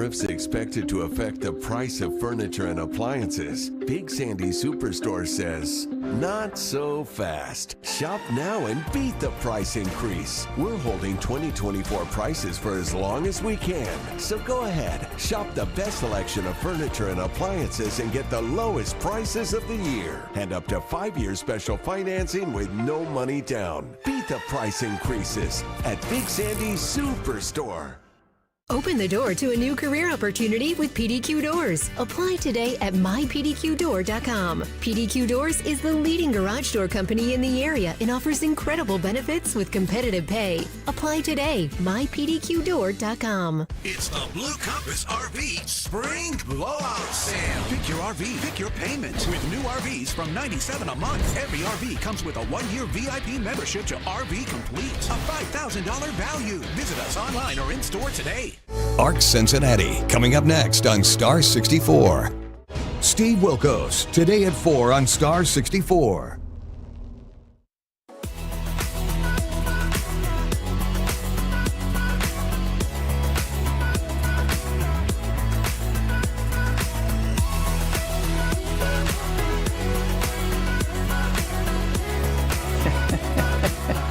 tariffs expected to affect the price of furniture and appliances, Big Sandy Superstore says, not so fast. Shop now and beat the price increase. We're holding 2024 prices for as long as we can. So go ahead, shop the best selection of furniture and appliances and get the lowest prices of the year. And up to 5-year special financing with no money down. Beat the price increases at Big Sandy Superstore. Open the door to a new career opportunity with PDQ Doors. Apply today at mypdqdoor.com. PDQ Doors is the leading garage door company in the area and offers incredible benefits with competitive pay. Apply today, mypdqdoor.com. It's the Blue Compass RV Spring Blowout Sale. Pick your RV, pick your payment. With new RVs from $97 a month. Every RV comes with a 1-year VIP membership to RV Complete. A $5,000 value. Visit us online or in store today. Arc Cincinnati, coming up next on Star 64. Steve Wilkos, today at 4 on Star 64.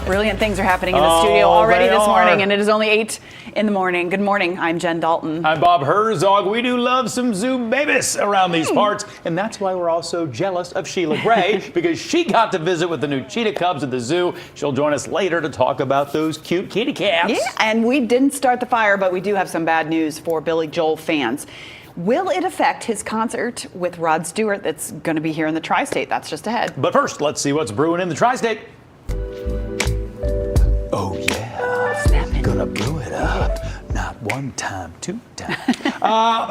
Brilliant things are happening in the studio already this morning, and it is only 8 in the morning. Good morning. I'm Jen Dalton. I'm Bob Herzog. We do love some zoo babies around these parts, and that's why we're all so jealous of Sheila Gray, because she got to visit with the new cheetah cubs at the zoo. She'll join us later to talk about those cute kitty cats. Yeah, and we didn't start the fire, but we do have some bad news for Billy Joel fans. Will it affect his concert with Rod Stewart that's going to be here in the Tri-State? That's just ahead. But first, let's see what's brewing in the Tri-State. Oh, yeah. Gonna brew it up. Not one time, 2 times.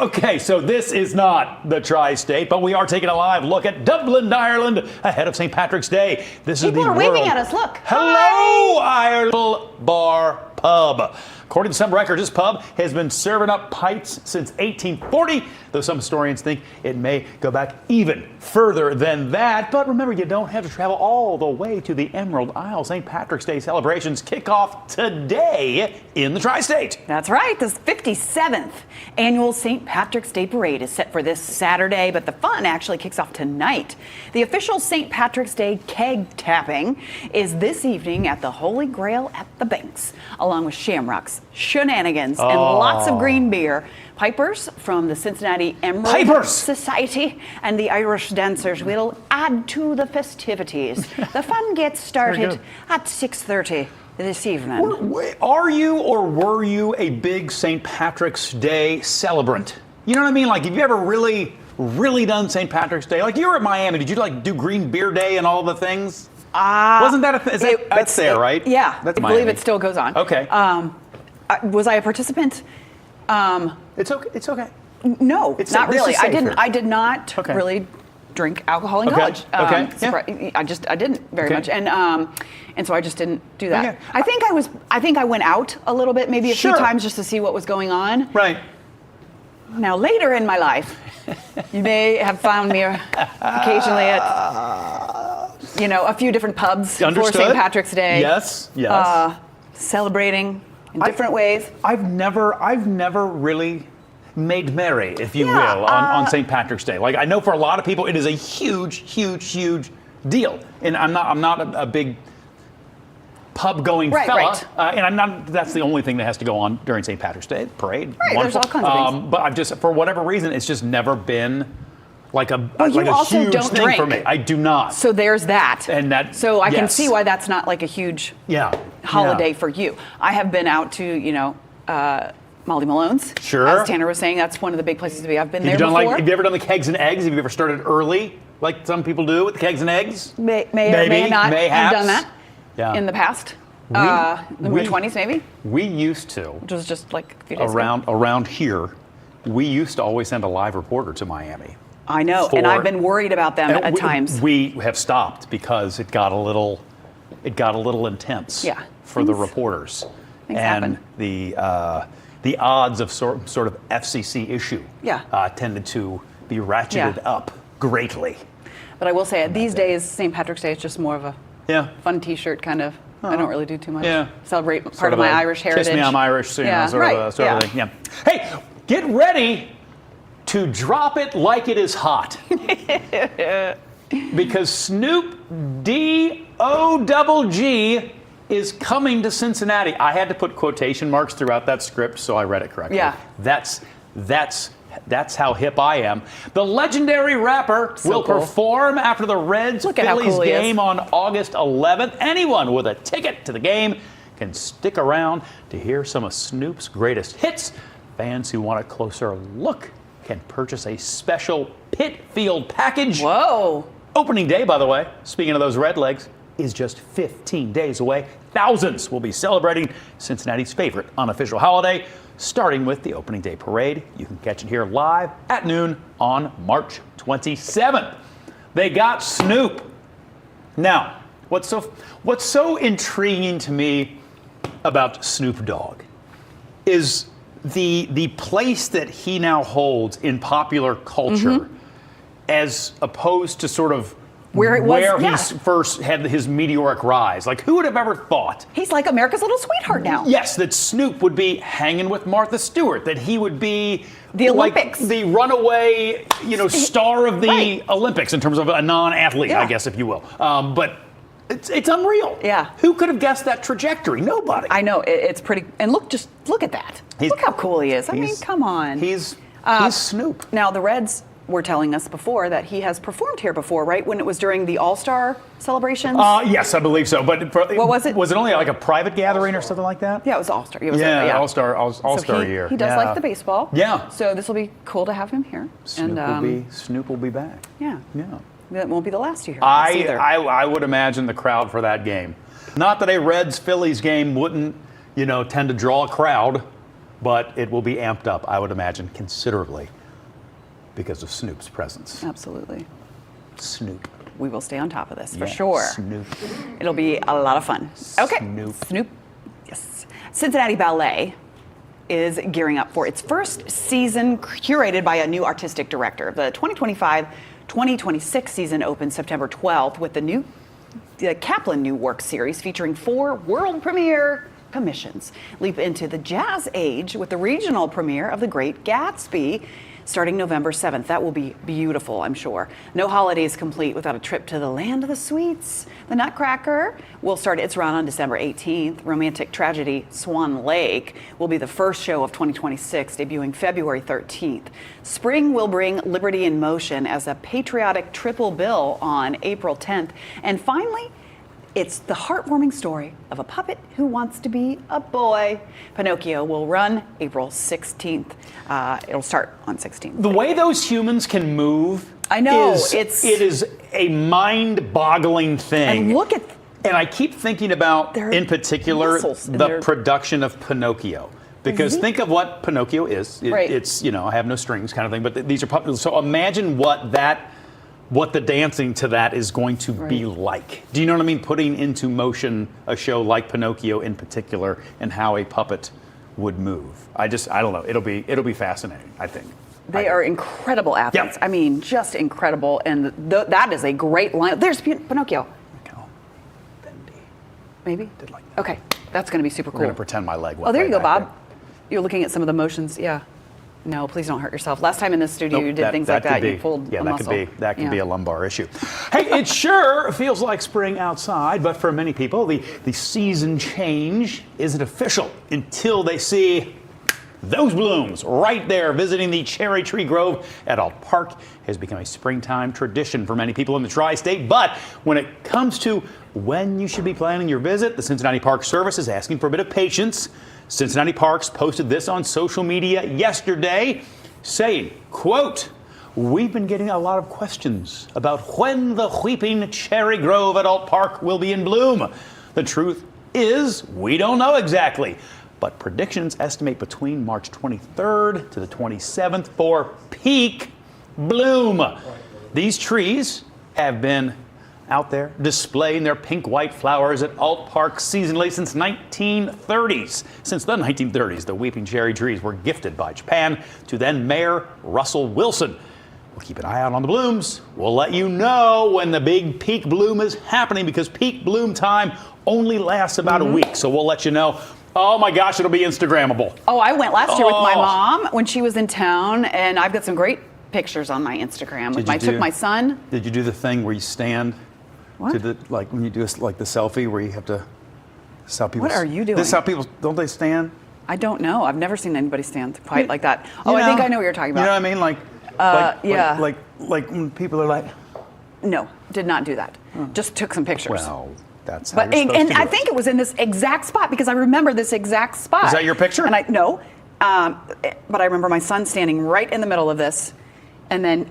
Okay, so this is not the Tri-State, but we are taking a live look at Dublin, Ireland, ahead of St. Patrick's Day. People are waving at us. Look. Hello, Ireland Bar Pub. According to some records, this pub has been serving up pints since 1840, though some historians think it may go back even further than that. But remember, you don't have to travel all the way to the Emerald Isle. St. Patrick's Day celebrations kick off today in the Tri-State. That's right. The 57th annual St. Patrick's Day Parade is set for this Saturday, but the fun actually kicks off tonight. The official St. Patrick's Day keg tapping is this evening at the Holy Grail at the Banks, along with shamrocks, shenanigans, and lots of green beer. Pipers from the Cincinnati Emerald Society and the Irish dancers will add to the festivities. The fun gets started at 6:30 this evening. Are you or were you a big St. Patrick's Day celebrant? You know what I mean? Like, have you ever really done St. Patrick's Day? Like, you were at Miami. Did you do Green Beer Day and all the things? Wasn't that a thing? That's there, right? Yeah, that's I believe it still goes on. Okay. Was I a participant? It's okay. It's okay. No, not really. I did not really drink alcohol in college. I didn't very much, and so I just didn't do that. Okay. I think I went out a little bit, maybe a few times, just to see what was going on. Right. Now later in my life, you may have found me occasionally at a few different pubs for St. Patrick's Day. Yes. Celebrating in different ways. I've never really made merry, if you will, on St. Patrick's Day. Like, I know for a lot of people it is a huge deal, and I'm not a big pub-going fella, and that's the only thing that has to go on during St. Patrick's Day parade. Right, there's all kinds of things. But I've just, for whatever reason, it's just never been like a also huge don't thing drink. for me. I do not. So there's that. So I can see why that's not like a huge holiday for you. I have been out to, Molly Malone's. Sure. As Tanner was saying, that's one of the big places to be. I've been there before. Have you ever done the kegs and eggs? Have you ever started early, like some people do with the kegs and eggs? May not have done that in the past. In the 20s, maybe? We used to. Which was just like a few days ago. Around here, we used to always send a live reporter to Miami. I know, and I've been worried about them at times. We have stopped because it got a little intense for the reporters. Things happen. The odds of sort of FCC issue tended to be ratcheted up greatly. But I will say, these days, St. Patrick's Day is just more of a fun T-shirt kind of. I don't really do too much. Yeah. Celebrate part of my Irish heritage. Kiss me, I'm Irish. Sort of a thing. Yeah. Hey, get ready to drop it like it is hot. Because Snoop D-O-double-G is coming to Cincinnati. I had to put quotation marks throughout that script, so I read it correctly. Yeah. That's how hip I am. The legendary rapper will perform after the Reds-Phillies game on August 11th. Anyone with a ticket to the game can stick around to hear some of Snoop's greatest hits. Fans who want a closer look can purchase a special pit field package. Whoa. Opening day, by the way, speaking of those red legs, is just 15 days away. Thousands will be celebrating Cincinnati's favorite unofficial holiday, starting with the opening day parade. You can catch it here live at noon on March 27th. They got Snoop. Now, what's so intriguing to me about Snoop Dogg is the place that he now holds in popular culture, as opposed to sort of where he first had his meteoric rise. Like, who would have ever thought? He's like America's little sweetheart now. Yes, that Snoop would be hanging with Martha Stewart, that he would be the Olympics, like the runaway, star of the Olympics in terms of a non-athlete, I guess, if you will. But it's unreal. Yeah. Who could have guessed that trajectory? Nobody. I know, it's pretty. And look at that. Look how cool he is. I mean, come on. He's Snoop. Now, the Reds were telling us before that he has performed here before, right? When it was during the All-Star celebrations? Yes, I believe so. But what was it? Was it only like a private gathering or something like that? Yeah, it was All-Star. All-Star year. He does like the baseball. Yeah. So this will be cool to have him here. Snoop will be back. Yeah. Yeah. That won't be the last you hear of us either. I would imagine the crowd for that game. Not that a Reds-Phillies game wouldn't, tend to draw a crowd, but it will be amped up, I would imagine, considerably because of Snoop's presence. Absolutely. Snoop. We will stay on top of this for sure. Snoop. It'll be a lot of fun. Okay. Snoop. Yes. Cincinnati Ballet is gearing up for its first season, curated by a new artistic director. The 2025-2026 season opens September 12th with the Kaplan New Work series featuring 4 world premiere commissions. Leap into the jazz age with the regional premiere of The Great Gatsby starting November 7th. That will be beautiful, I'm sure. No holiday is complete without a trip to the land of the sweets. The Nutcracker will start its run on December 18th. Romantic tragedy Swan Lake will be the first show of 2026, debuting February 13th. Spring will bring Liberty in Motion as a patriotic triple bill on April 10th. And finally, it's the heartwarming story of a puppet who wants to be a boy. Pinocchio will run April 16th. It'll start on 16th. The way those humans can move, I know, it is a mind-boggling thing. And look at, and I keep thinking about, in particular, the production of Pinocchio. Because think of what Pinocchio is. It's I have no strings kind of thing. But these are puppets. So imagine what the dancing to that is going to be like. Do you know what I mean? Putting into motion a show like Pinocchio in particular and how a puppet would move. I don't know. It'll be fascinating, I think. They are incredible athletes. Yeah. I mean, just incredible. And that is a great line. There's Pinocchio. Bendy. Maybe? Did like that. Okay. That's going to be super cool. We're going to pretend my leg went. Oh, there you go, Bob. There. You're looking at some of the motions. Yeah. No, please don't hurt yourself. Last time in this studio, you did things like that. You pulled a muscle. That could be a lumbar issue. Hey, it sure feels like spring outside, but for many people, the season change isn't official until they see those blooms right there. Visiting the Cherry Tree Grove at Alt Park has become a springtime tradition for many people in the tri-state. But when it comes to when you should be planning your visit, the Cincinnati Park Service is asking for a bit of patience. Cincinnati Parks posted this on social media yesterday, saying, quote, "We've been getting a lot of questions about when the Weeping Cherry Grove at Alt Park will be in bloom. The truth is, we don't know exactly, but predictions estimate between March 23rd to the 27th for peak bloom." These trees have been out there displaying their pink-white flowers at Alt Park seasonally since 1930s. Since the 1930s, the weeping cherry trees were gifted by Japan to then Mayor Russell Wilson. We'll keep an eye out on the blooms. We'll let you know when the big peak bloom is happening because peak bloom time only lasts about a week. So we'll let you know Oh my gosh, it'll be Instagrammable. Oh, I went last year with my mom when she was in town, and I've got some great pictures on my Instagram. I took my son. Did you do the thing where you stand? What? Like when you do like the selfie where you have to. This is how people. What are you doing? This is how people don't they stand? I don't know. I've never seen anybody stand quite like that. Oh, I think I know what you're talking about. You know what I mean? Like, yeah. Like when people are like. No, did not do that. Just took some pictures. Well, that's how you're supposed to do I think it was in this exact spot because I remember this exact spot. Is that your picture? And no, but I remember my son standing right in the middle of this, and then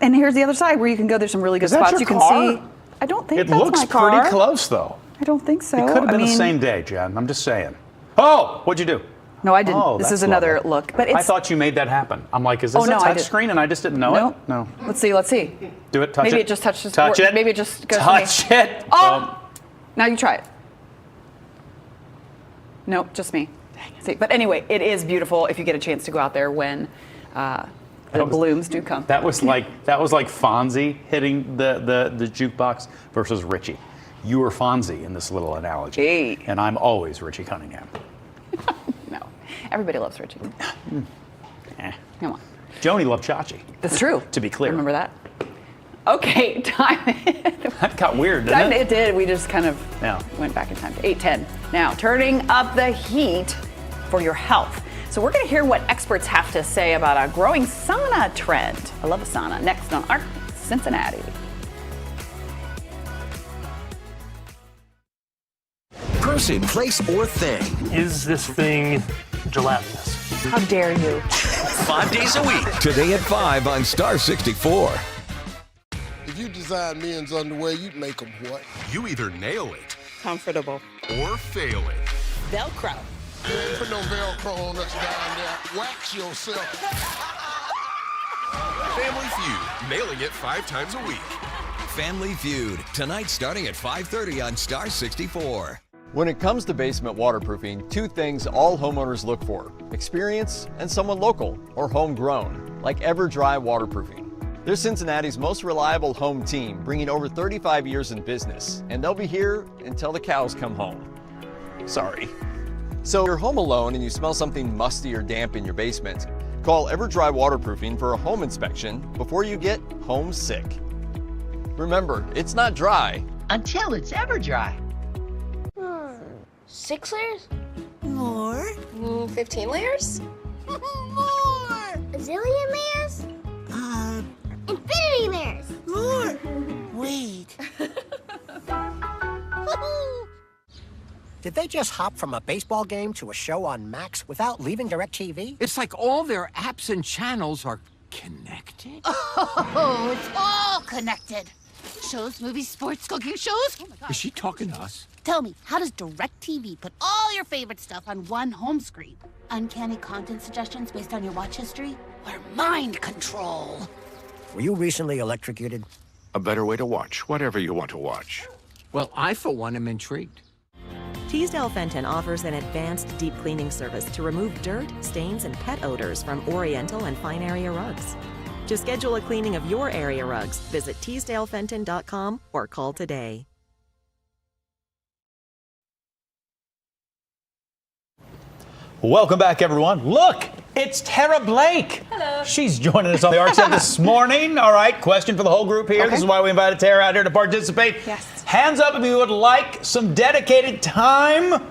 and here's the other side where you can go. There's some really good spots you can see. I don't think that's my car. It looks pretty close though. I don't think so. It could have been the same day, Jen. I'm just saying. Oh, what'd you do? No, I didn't. Oh, this is that's another lovely. look. But I thought you made that happen. I'm like, is this a touch screen? And I just didn't know it? No. Let's see. Do it, touch it. Maybe it just touches. Touch it. Maybe it just goes touch it. Oh! Now you try it. Nope, just me. See, but anyway, it is beautiful if you get a chance to go out there when the blooms do come. That was like Fonzie hitting the jukebox versus Richie. You were Fonzie in this little analogy. Hey. And I'm always Richie Cunningham. No. Everybody loves Richie. Come on. Joni loved Chachi. That's true. To be clear. Remember that? Okay, time. That got weird, didn't it? It did. We just kind of went back in time to 8:10. Now, turning up the heat for your health. So we're going to hear what experts have to say about a growing sauna trend. I love a sauna. Next on Art Cincinnati. Person, place, or thing. Is this thing gelatinous? How dare you? 5 days a week. Today at 5 on Star 64. If you design men's underwear, you'd make them what? You either nail it. Comfortable. Or fail it. Velcro. Put no Velcro on us down there. Wax yourself. Family Feud. Nailing it 5 times a week. Family Feud. Tonight starting at 5:30 on Star 64. When it comes to basement waterproofing, two things all homeowners look for: experience and someone local or homegrown, like EverDry Waterproofing. They're Cincinnati's most reliable home team, bringing over 35 years in business, and they'll be here until the cows come home. Sorry. So if you're home alone and you smell something musty or damp in your basement, call EverDry Waterproofing for a home inspection before you get homesick. Remember, it's not dry until it's EverDry. 6 layers? More. 15 layers? More! A zillion layers? Infinity layers! More! Wait. Did they just hop from a baseball game to a show on Max without leaving DirecTV? It's like all their apps and channels are connected. Oh, it's all connected. Shows, movies, sports, cooking shows. Oh my God. Is she talking to us? Tell me, how does DirecTV put all your favorite stuff on one home screen? Uncanny content suggestions based on your watch history? Or mind control? Were you recently electrocuted? A better way to watch whatever you want to watch. Well, I, for one, am intrigued. Teasdale Fenton offers an advanced deep cleaning service to remove dirt, stains, and pet odors from Oriental and fine area rugs. To schedule a cleaning of your area rugs, visit teasdalefenton.com or call today. Welcome back, everyone. Look, it's Tara Blake. Hello. She's joining us on the Art Set this morning. All right, question for the whole group here. Okay. This is why we invited Tara out here to participate. Yes. Hands up if you would like some dedicated time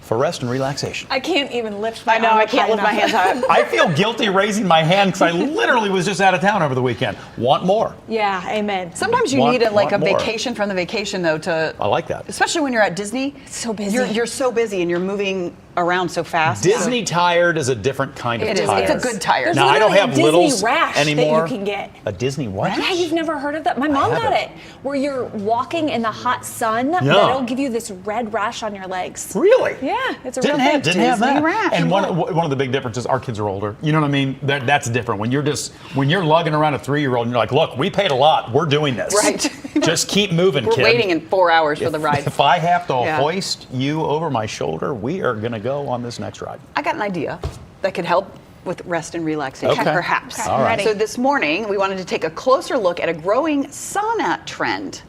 for rest and relaxation. I can't even lift my I know, I can't lift my hands high. I feel guilty raising my hand because I literally was just out of town over the weekend. Want more? Yeah, amen. Sometimes you need a vacation from the vacation, though, to... I like that. Especially when you're at Disney. It's so busy. You're so busy and you're moving around so fast. Disney tired is a different kind of tired. It's a good tired. There's now, I don't have a Disney littles rash anymore. that you can get. A Disney what? Yeah, you've never heard of that? My mom got it. Where you're walking in the hot sun, that'll give you this red rash on your legs. Really? Yeah, it's a real thing. Didn't have that. Rash. And one of the big differences, our kids are older. You know what I mean? That's different. When you're lugging around a 3-year-old and you're like, look, we paid a lot. We're doing this. Right. Just keep moving, We're kid. waiting in 4 hours for the ride. If I have to hoist you over my shoulder, we are going to go on this next ride. I got an idea that could help with rest and relaxation, perhaps. Okay. All right. So this morning, we wanted to take a closer look at a growing sauna trend.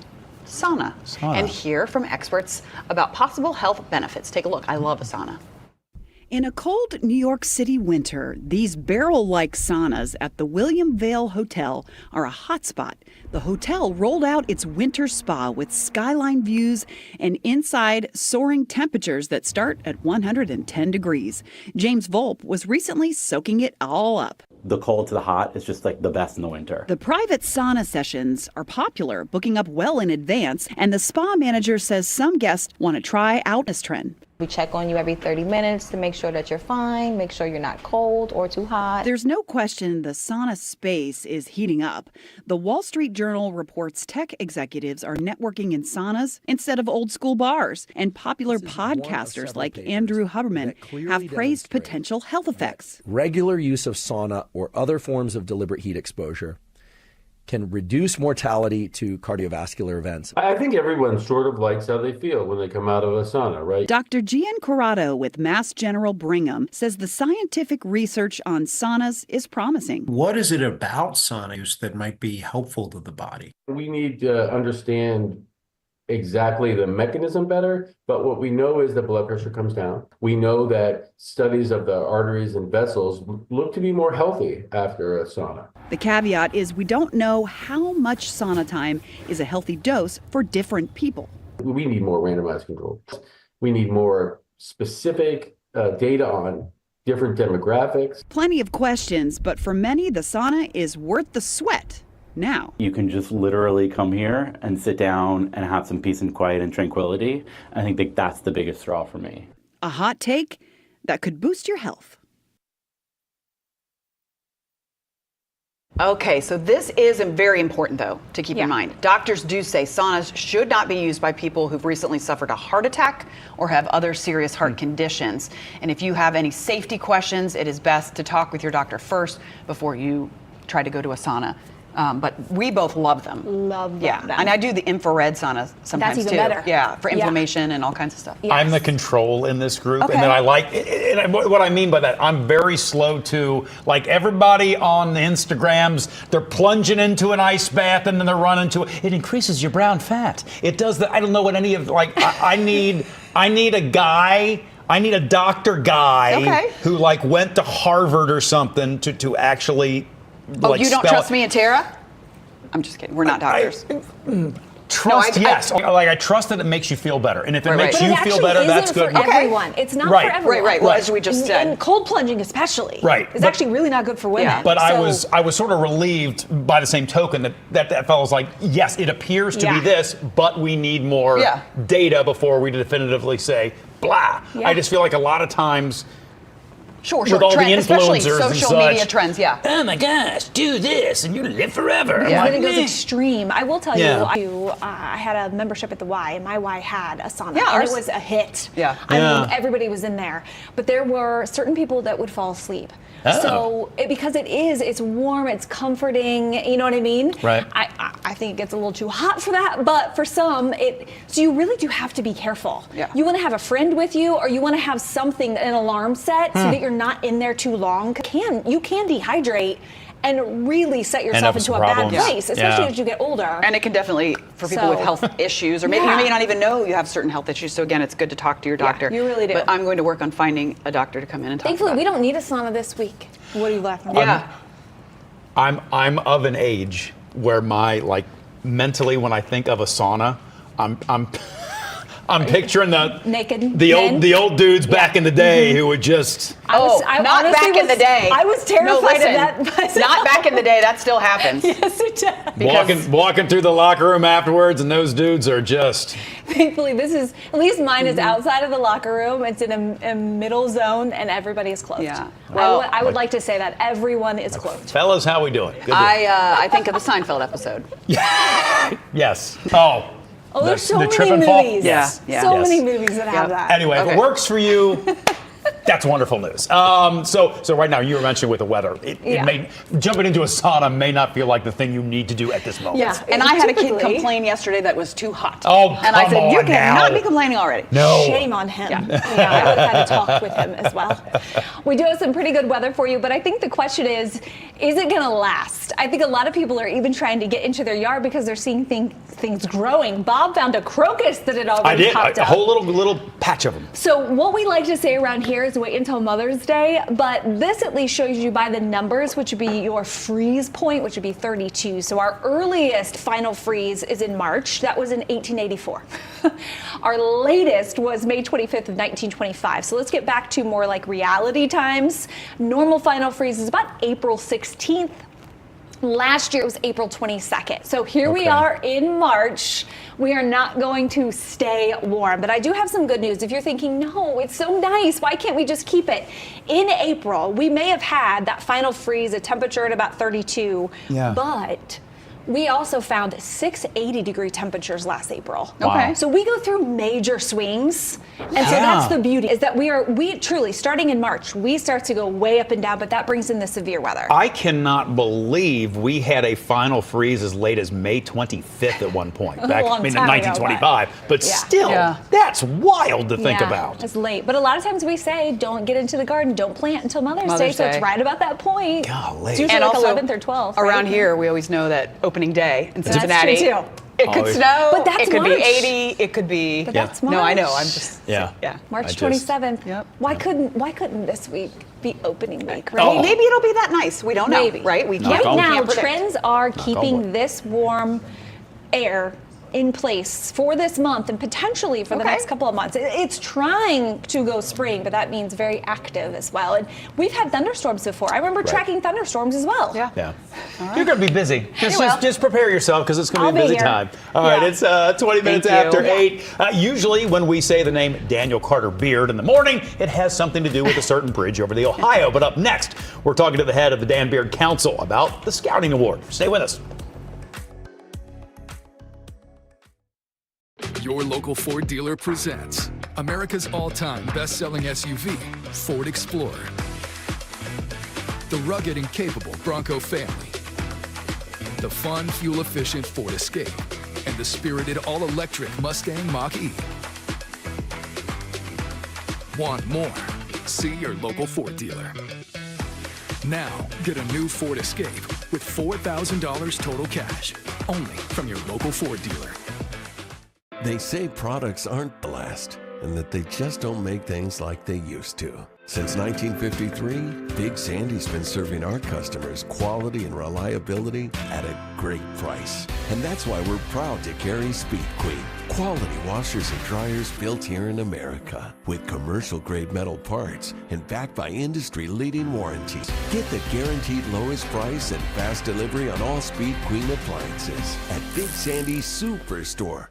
Sauna. And hear from experts about possible health benefits. Take a look. I love a sauna. In a cold New York City winter, these barrel-like saunas at the William Vale Hotel are a hotspot. The hotel rolled out its winter spa with skyline views and inside soaring temperatures that start at 110 degrees. James Volpe was recently soaking it all up. The cold to the hot is just like the best in the winter. The private sauna sessions are popular, booking up well in advance, and the spa manager says some guests want to try out this trend. We check on you every 30 minutes to make sure that you're fine, make sure you're not cold or too hot. There's no question the sauna space is heating up. The Wall Street Journal reports tech executives are networking in saunas instead of old school bars, and popular podcasters like Andrew Huberman have praised potential health effects. Regular use of sauna or other forms of deliberate heat exposure can reduce mortality to cardiovascular events. I think everyone sort of likes how they feel when they come out of a sauna, right? Dr. Gian Corrado with Mass General Brigham says the scientific research on saunas is promising. What is it about sauna use that might be helpful to the body? We need to understand exactly the mechanism better, but what we know is that blood pressure comes down. We know that studies of the arteries and vessels look to be more healthy after a sauna. The caveat is we don't know how much sauna time is a healthy dose for different people. We need more randomized control. We need more specific data on different demographics. Plenty of questions, but for many, the sauna is worth the sweat. Now, you can just literally come here and sit down and have some peace and quiet and tranquility. I think that's the biggest draw for me. A hot take that could boost your health. Okay, so this is very important, though, to keep in mind. Doctors do say saunas should not be used by people who've recently suffered a heart attack or have other serious heart conditions. And if you have any safety questions, it is best to talk with your doctor first before you try to go to a sauna. But we both love them. Love them. Yeah, and I do the infrared sauna sometimes That's even too. better. Yeah, for inflammation and all kinds of stuff. Yes. I'm the control in this group, Okay. and then I like. And what I mean by that, I'm very slow to like everybody on the Instagrams. They're plunging into an ice bath and then they're running to it. It increases your brown fat. It does that. I don't know what any of like. I need a guy. I need a doctor guy who like went to Harvard or something to actually. Oh, you don't trust me and Tara? I'm just kidding. We're not doctors. Trust, yes. I trust that it makes you feel better. And if it makes you feel better, that's good. For everyone. It's not for everyone. Right. Well, as we just said. And cold plunging especially. Right. It's actually really not good for women. Yeah. But I was sort of relieved by the same token that fellow's like, yes, it appears to be this, but we need more data before we definitively say, blah. Yeah. I just feel like a lot of times, Sure. With all the influencers especially and social such. media trends, Oh my gosh, do this and you live forever. Yeah. When it goes extreme, I will tell Yeah. you, I had a membership at the Y, and my Y had a sauna, Yeah, and ours- it was a hit. Yeah. I mean, everybody was in there, but there were certain people that would fall asleep. Oh. So, because it's warm, it's comforting, you know what I mean? Right. I think it gets a little too hot for that, but for some, so you really do have to be careful. Yeah. You want to have a friend with you, or you want to have something, an alarm set, so that you're not in there too long. You can dehydrate and really set yourself into a bad place, especially as you get older. And it can definitely, for people with health issues, or maybe you may not even know you have certain health issues. So again, it's good to talk to your doctor. you really do. But I'm going to work on finding a doctor to come in and talk Thankfully, about we don't need a sauna this week. What are you laughing Yeah. at? I'm of an age where my mentally when I think of a sauna, I'm picturing naked the old dudes back in the day who would just I not back in the day. I was terrified of that. Not back in the day. That still happens. Yes, it does. walking through the locker room afterwards, and those dudes are just. Thankfully, at least mine is outside of the locker room. It's in a middle zone, and everybody is clothed. Yeah. Well, I would like to say that everyone is clothed. Fellas, how we doing? Good I think of the Seinfeld episode. Yes. Oh. Oh, there's so the many trip and fall? movies. Yes. So many movies that have that. Anyway, if it works for you, that's wonderful news. So right now, you were mentioning with the weather, jumping into a sauna may not feel like the thing you need to do at this moment. Yeah, and I had a kid complain yesterday that it was too hot. Oh, and I said, you cannot now. be complaining already. No. Shame on him. I would have had to talk with him as well. We do have some pretty good weather for you, but I think the question is it going to last? I think a lot of people are even trying to get into their yard because they're seeing things growing. Bob found a crocus that had already popped up. A whole little patch of them. So what we like to say around here is wait until Mother's Day, but this at least shows you by the numbers, which would be your freeze point, which would be 32. So our earliest final freeze is in March. That was in 1884. Our latest was May 25th of 1925. So let's get back to more like reality times. Normal final freeze is about April 16th. Last year it was April 22nd. So here we are in March. We are not going to stay warm. But I do have some good news. If you're thinking, no, it's so nice, why can't we just keep it? In April, we may have had that final freeze, a temperature at about 32. Yeah. But we also found 6 80-degree temperatures last April. Wow. Okay. So we go through major swings. And so that's the beauty, is that we truly, starting in March, we start to go way up and down, but that brings in the severe weather. I cannot believe we had a final freeze as late as May 25th at one point. Back, in 1925. But still, that's wild to think about. It's late. But a lot of times we say, don't get into the garden, don't plant until Mother's Day. So it's right about that point. Golly. It's usually and like also, 11th or 12th. Around here, we always know that opening day in Cincinnati. That's true too. It could snow, but that's it could March. be 80, it could be. But that's March. No, I know. I'm just. March 27th. Yep. Why couldn't this week be opening week? Right? Maybe it'll be that nice. We don't know. Right? We can't. Right now, can't predict. trends are keeping this warm air in place for this month and potentially for the next couple of months. It's trying to go spring, but that means very active as well. And we've had thunderstorms before. I remember tracking thunderstorms as well. Yeah. You're going to be busy. Just prepare yourself because it's going to be a busy time. All right, it's 20 minutes after 8. Usually when we say the name Daniel Carter Beard in the morning, it has something to do with a certain bridge over the Ohio. But up next, we're talking to the head of the Dan Beard Council about the Scouting Award. Stay with us. Your local Ford dealer presents America's all-time best-selling SUV, Ford Explorer. The rugged and capable Bronco family. The fun, fuel-efficient Ford Escape. And the spirited all-electric Mustang Mach-E. Want more? See your local Ford dealer. Now, get a new Ford Escape with $4,000 total cash. Only from your local Ford dealer. They say products aren't the last, and that they just don't make things like they used to. Since 1953, Big Sandy's been serving our customers quality and reliability at a great price. And that's why we're proud to carry Speed Queen, quality washers and dryers built here in America, with commercial-grade metal parts and backed by industry-leading warranties. Get the guaranteed lowest price and fast delivery on all Speed Queen appliances at Big Sandy's Superstore.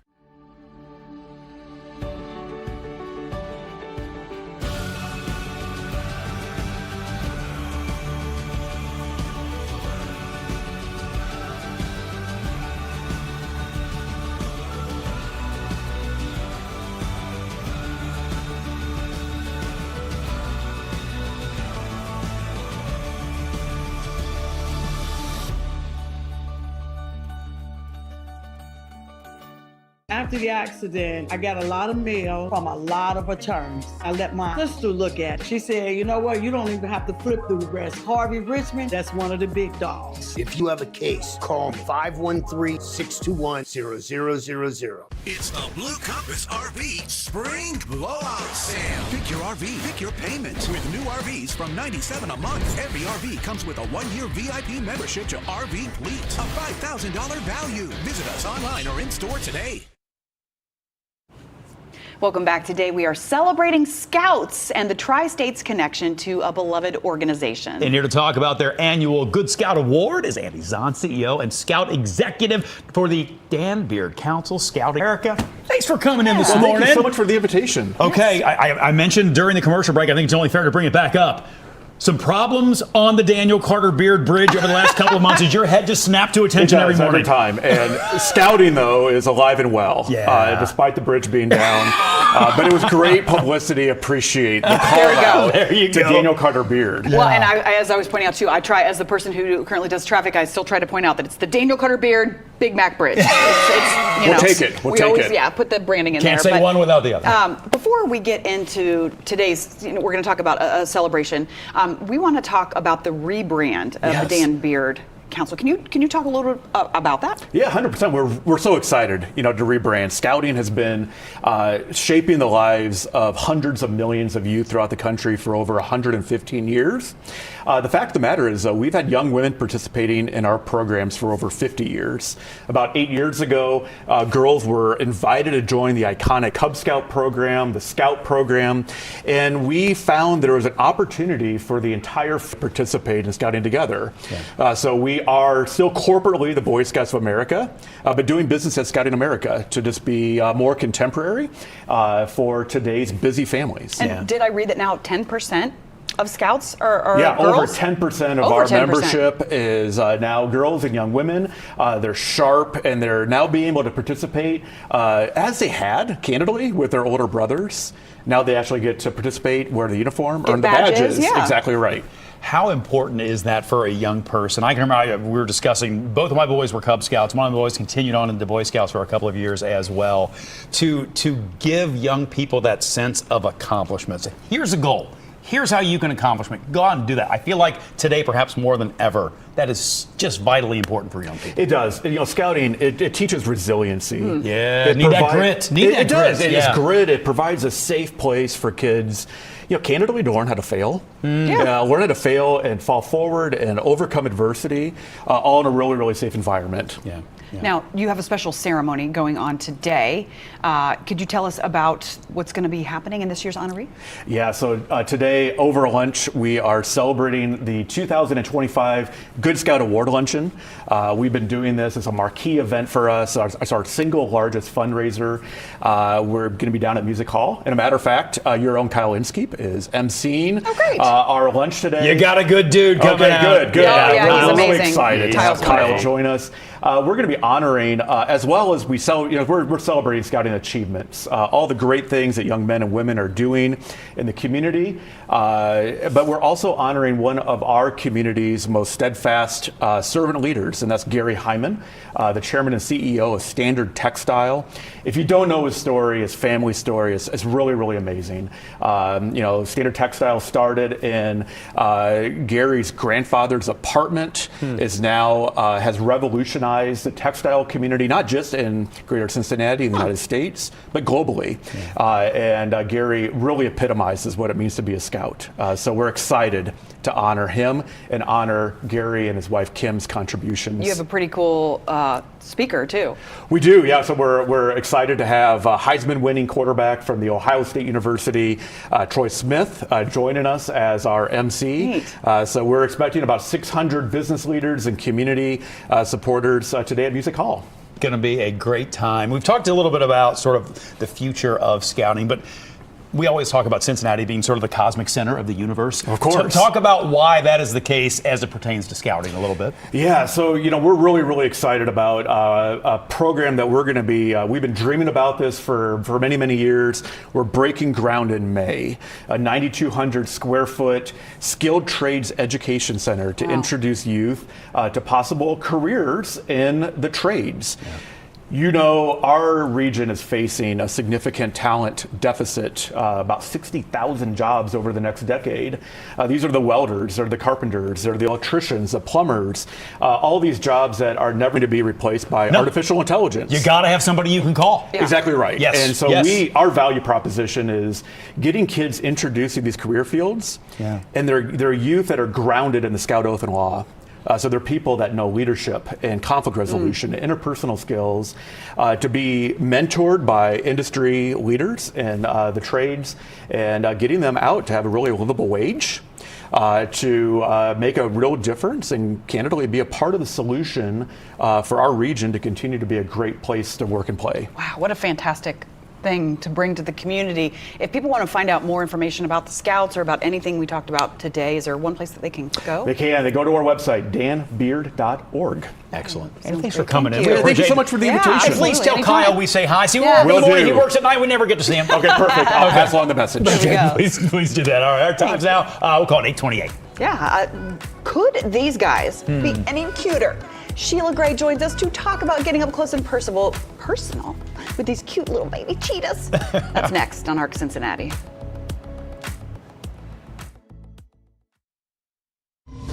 After the accident, I got a lot of mail from a lot of attorneys. I let my sister look at it. She said, you know what, you don't even have to flip through the rest. Harvey Richmond, that's one of the big dogs. If you have a case, call me 513-621-0000. It's the Blue Compass RV Spring Blowout Sale. Pick your RV, pick your payment. With new RVs from $97 a month. Every RV comes with a 1-year VIP membership to RV Fleet. A $5,000 value. Visit us online or in store today. Welcome back. Today we are celebrating Scouts and the Tri-States connection to a beloved organization. And here to talk about their annual Good Scout Award is Andy Zahn, CEO and Scout Executive for the Dan Beard Council Scouting America. Thanks for coming in this morning. Thank you so much for the invitation. Okay, yes. I mentioned during the commercial break, I think it's only fair to bring it back up. Some problems on the Daniel Carter Beard Bridge over the last couple of months. Did your head just snap to attention every morning? Every time. And scouting, though, is alive and well, despite the bridge being down. But it was great publicity. Appreciate the call out to Daniel Carter Beard. Well, and as I was pointing out, too, I try, as the person who currently does traffic, I still try to point out that it's the Daniel Carter Beard Big Mac Bridge. We'll take it. We always put the branding in there. Can't say one without the other. Before we get into today's, we're going to talk about a celebration. We want to talk about the rebrand of the Dan Beard Council. Can you talk a little bit about that? Yeah, 100%. We're so excited, to rebrand. Scouting has been shaping the lives of hundreds of millions of youth throughout the country for over 115 years. The fact of the matter is, we've had young women participating in our programs for over 50 years. About 8 years ago, girls were invited to join the iconic Cub Scout program, the Scout program, and we found there was an opportunity for the entire participate in scouting together. Yeah. So we are still corporately the Boy Scouts of America, but doing business at Scouting America to just be more contemporary for today's busy families. And did I read that now 10% of Scouts are yeah, girls? over 10% of our 10%. Membership is now girls and young women. They're sharp, and they're now being able to participate as they had, candidly, with their older brothers. Now they actually get to participate, wear the uniform, earn the badges. Yeah. Exactly right. How important is that for a young person? I can remember we were discussing, both of my boys were Cub Scouts. One of my boys continued on into Boy Scouts for a couple of years as well. To give young people that sense of accomplishment. Here's a goal. Here's how you can accomplish it. Go out and do that. I feel like today, perhaps more than ever, that is just vitally important for young people. It does. Scouting, it teaches resiliency. Yeah, need that grit. It does. It's grit. It provides a safe place for kids, candidly, to learn how to fail. Learn how to fail and fall forward and overcome adversity, all in a really, really safe environment. Yeah. Now, you have a special ceremony going on today. Could you tell us about what's going to be happening in this year's honoree? Yeah, so today over lunch, we are celebrating the 2025 Good Scout Award Luncheon. We've been doing this as a marquee event for us. It's our single largest fundraiser. We're going to be down at Music Hall. And a matter of fact, your own Kyle Inskeep is emceeing our lunch today. You got a good dude coming out. Good. Yeah, he's really amazing. Excited to have Kyle join us. We're going to be honoring, as well as we're celebrating Scouting achievements, all the great things that young men and women are doing in the community. But we're also honoring one of our community's most steadfast servant leaders, and that's Gary Hyman, the chairman and CEO of Standard Textile. If you don't know his story, his family story, it's really, really amazing. Standard Textile started in Gary's grandfather's apartment, is now has revolutionized the textile community, not just in greater Cincinnati in the United States, but globally. And Gary really epitomizes what it means to be a scout. So we're excited to honor him and honor Gary and his wife Kim's contributions. You have a pretty cool speaker too. We do, yeah. So we're excited to have Heisman-winning quarterback from the Ohio State University, Troy Smith, joining us as our MC. So we're expecting about 600 business leaders and community supporters today at Music Hall. Going to be a great time. We've talked a little bit about sort of the future of scouting, but we always talk about Cincinnati being sort of the cosmic center of the universe. Of course. Talk about why that is the case as it pertains to scouting a little bit. Yeah, so, we're really, really excited about a program that we're going to be, we've been dreaming about this for many, many years. We're breaking ground in May, a 9,200 square foot skilled trades education center to introduce youth to possible careers in the trades. Yeah. Our region is facing a significant talent deficit, about 60,000 jobs over the next decade. These are the welders, they're the carpenters, they're the electricians, the plumbers, all these jobs that are never going to be replaced by artificial intelligence. You got to have somebody you can call. Yeah. Exactly right. Yes. And so our value proposition is getting kids introduced to these career fields, and they're youth that are grounded in the Scout Oath and Law. So they're people that know leadership and conflict resolution, interpersonal skills, to be mentored by industry leaders and the trades, and getting them out to have a really livable wage, to make a real difference and candidly be a part of the solution for our region to continue to be a great place to work and play. Wow, what a fantastic thing to bring to the community. If people want to find out more information about the Scouts or about anything we talked about today, is there one place that they can go? They can. They go to our website, danbeard.org. Excellent. And thanks for coming in. Thank you so much for the invitation. Please tell Kyle we say hi. See, he works at night. We never get to see him. Okay, perfect. I'll pass along the message. Please do that. All right, our time's now. We'll call it 8:28. Yeah. Could these guys be any cuter? Sheila Gray joins us to talk about getting up close and personal with these cute little baby cheetahs. That's next on Arc Cincinnati.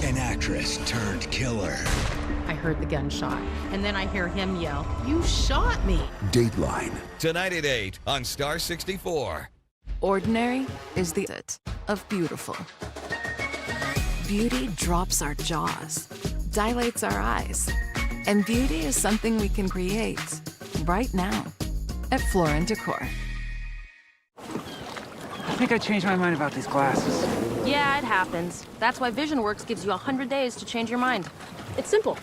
An actress turned killer. I heard the gunshot. And then I hear him yell, "You shot me!" Dateline. Tonight at 8 on Star 64. Ordinary is the opposite of beautiful. Beauty drops our jaws, dilates our eyes, and beauty is something we can create right now at Floor & Decor. I think I changed my mind about these glasses. Yeah, it happens. That's why VisionWorks gives you 100 days to change your mind. It's simple.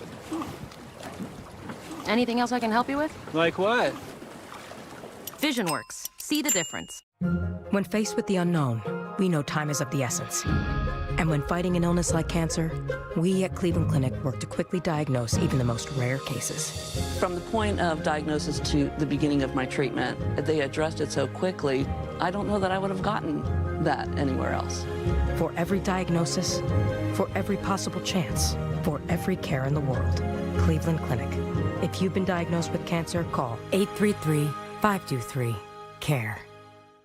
Anything else I can help you with? Like what? VisionWorks. See the difference. When faced with the unknown, we know time is of the essence. And when fighting an illness like cancer, we at Cleveland Clinic work to quickly diagnose even the most rare cases. From the point of diagnosis to the beginning of my treatment, they addressed it so quickly, I don't know that I would have gotten that anywhere else. For every diagnosis, for every possible chance, for every care in the world, Cleveland Clinic. If you've been diagnosed with cancer, call 833-523-CARE.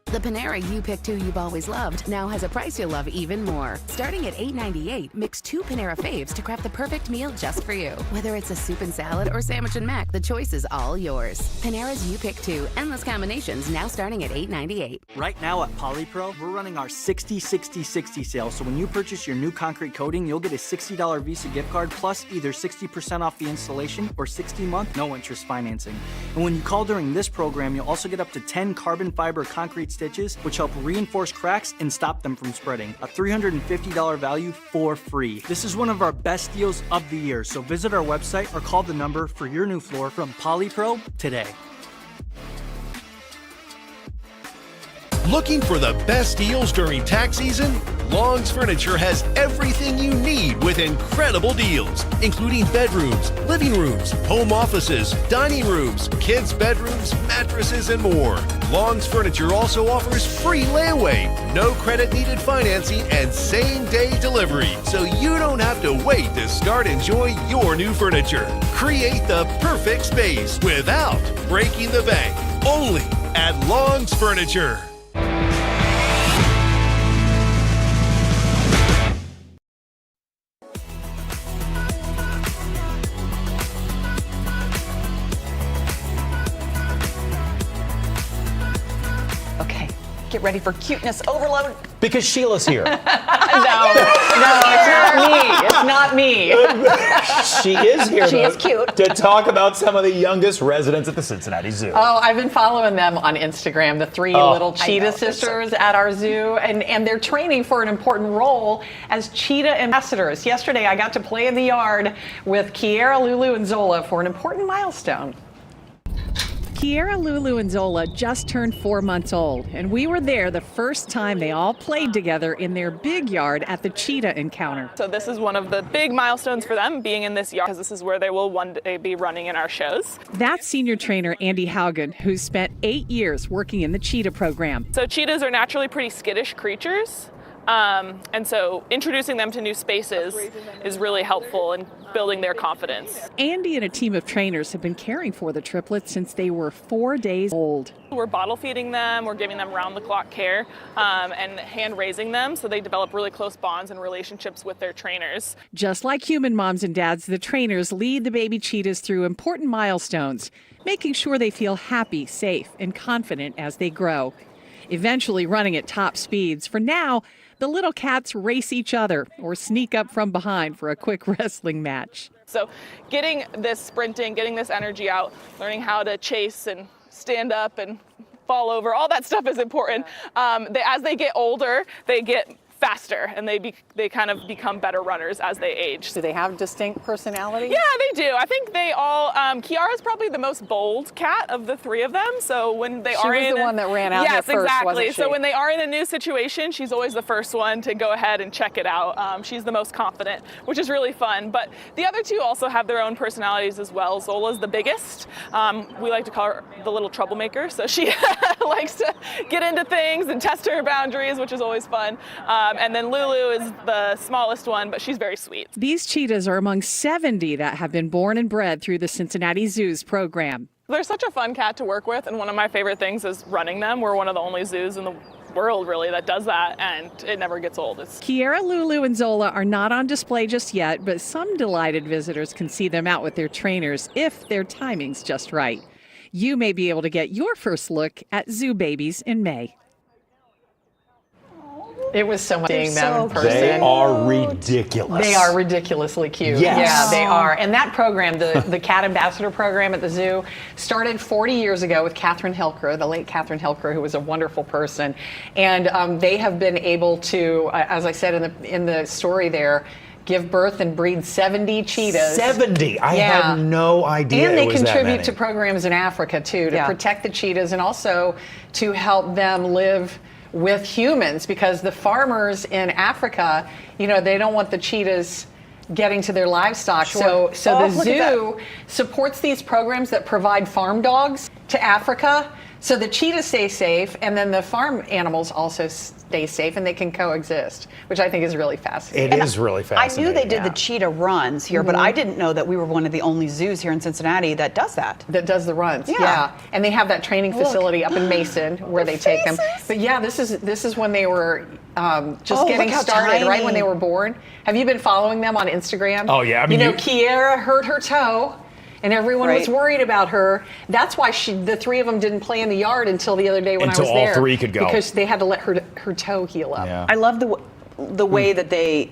The Panera You Picked Two You've Always Loved now has a price you'll love even more. Starting at $8.98, mix 2 Panera faves to craft the perfect meal just for you. Whether it's a soup and salad or sandwich and mac, the choice is all yours. Panera's You Pick Two, endless combinations now starting at $8.98. Right now at Polypro, we're running our 60-60-60 sale, so when you purchase your new concrete coating, you'll get a $60 Visa gift card plus either 60% off the installation or 60-month no-interest financing. And when you call during this program, you'll also get up to 10 carbon fiber concrete stitches, which help reinforce cracks and stop them from spreading. A $350 value for free. This is one of our best deals of the year, so visit our website or call the number for your new floor from Polypro today. Looking for the best deals during tax season? Long's Furniture has everything you need with incredible deals, including bedrooms, living rooms, home offices, dining rooms, kids' bedrooms, mattresses, and more. Long's Furniture also offers free layaway, no credit needed financing, and same-day delivery, so you don't have to wait to start enjoying your new furniture. Create the perfect space without breaking the bank. Only at Long's Furniture. Get ready for cuteness overload. Because Sheila's here. No, it's not me. It's not me. She is here, She is cute. to talk about some of the youngest residents at the Cincinnati Zoo. Oh, I've been following them on Instagram, the three little Cheetah sisters at our zoo, and they're training for an important role as Cheetah ambassadors. Yesterday, I got to play in the yard with Kiara, Lulu, and Zola for an important milestone. Kiara, Lulu, and Zola just turned 4 months old, and we were there the first time they all played together in their big yard at the Cheetah encounter. So this is one of the big milestones for them, being in this yard, because this is where they will one day be running in our shows. That's senior trainer Andy Haugen, who's spent 8 years working in the Cheetah program. So cheetahs are naturally pretty skittish creatures. And so introducing them to new spaces is really helpful in building their confidence. Andy and a team of trainers have been caring for the triplets since they were 4 days old. We're bottle feeding them, we're giving them round-the-clock care, and hand-raising them so they develop really close bonds and relationships with their trainers. Just like human moms and dads, the trainers lead the baby cheetahs through important milestones, making sure they feel happy, safe, and confident as they grow. Eventually running at top speeds. For now, the little cats race each other or sneak up from behind for a quick wrestling match. So getting this sprinting, getting this energy out, learning how to chase and stand up and fall over, all that stuff is important. As they get older, they get faster and they kind of become better runners as they age. Do they have distinct personalities? Yeah, they do. I think they all, Kiara's probably the most bold cat of the three of them. So when they are in... She was the one that ran out here first, exactly. wasn't she? So when they are in a new situation, she's always the first one to go ahead and check it out. She's the most confident, which is really fun. But the other two also have their own personalities as well. Zola's the biggest. We like to call her the little troublemaker. So she likes to get into things and test her boundaries, which is always fun. And then Lulu is the smallest one, but she's very sweet. These cheetahs are among 70 that have been born and bred through the Cincinnati Zoo's program. They're such a fun cat to work with, and one of my favorite things is running them. We're one of the only zoos in the world, really, that does that, and it never gets old. Kiara, Lulu, and Zola are not on display just yet, but some delighted visitors can see them out with their trainers if their timing's just right. You may be able to get your first look at zoo babies in May. It was so much seeing them in person. They are ridiculous. They are ridiculously cute. Yes. Yeah, they are. And that program, the Cat Ambassador program at the zoo, started 40 years ago with Catherine Hilker, the late Catherine Hilker, who was a wonderful person. And they have been able to, as I said in the story there, give birth and breed 70 cheetahs. 70? I had no idea. And they it was contribute that many. to programs in Africa, too, to protect the cheetahs and also to help them live with humans, because the farmers in Africa, they don't want the cheetahs getting to their livestock. Sure. So the zoo supports these programs that provide farm dogs to Africa, so the cheetahs stay safe, and then the farm animals also stay safe, and they can coexist, which I think is really fascinating. It is really fascinating. I knew they did the cheetah runs here, but I didn't know that we were one of the only zoos here in Cincinnati that does that. That does the runs, yeah. And they have that training facility up in Mason where they take them. But yeah, this is when they were just getting started, right when they were born. Have you been following them on Instagram? Oh yeah, I mean, Kiara hurt her toe. And everyone was worried about her. That's why the three of them didn't play in the yard until the other day when I was there. Until all three could go. Because they had to let her toe heal up. Yeah. I love the way that they